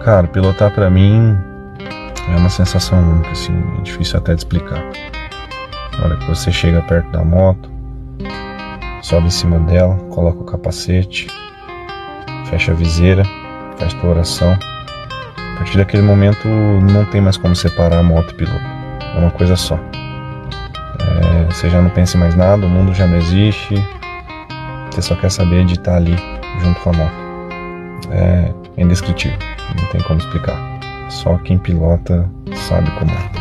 Cara, pilotar pra mim é uma sensação única, assim, é difícil até de explicar. Na hora que você chega perto da moto, sobe em cima dela, coloca o capacete, fecha a viseira, faz tua oração. A partir daquele momento não tem mais como separar a moto e piloto. É uma coisa só. Você já não pensa em mais nada, o mundo já não existe. Você só quer saber de estar ali junto com a moto. É indescritível, não tem como explicar. Só quem pilota sabe como é.